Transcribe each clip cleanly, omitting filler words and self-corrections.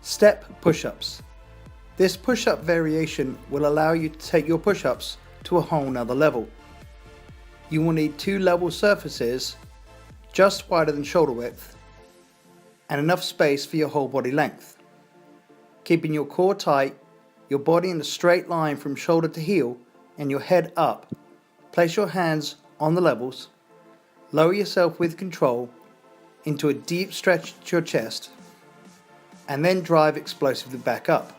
Step push-ups. This push-up variation will allow you to take your push-ups to a whole nother level. You will need two level surfaces just wider than shoulder width and enough space for your whole body length. Keeping your core tight, your body in a straight line from shoulder to heel and your head up. Place your hands on the levels, lower yourself with control into a deep stretch to your chest, and then drive explosively back up.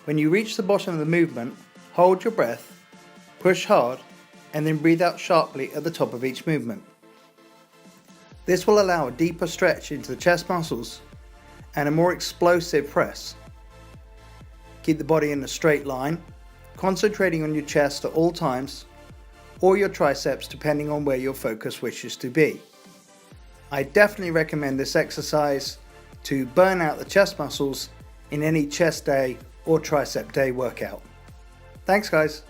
When you reach the bottom of the movement, hold your breath, push hard, and then breathe out sharply at the top of each movement. This will allow a deeper stretch into the chest muscles and a more explosive press. Keep the body in a straight line, concentrating on your chest at all times, or your triceps depending on where your focus wishes to be. I definitely recommend this exercise to burn out the chest muscles in any chest day or tricep day workout. Thanks guys.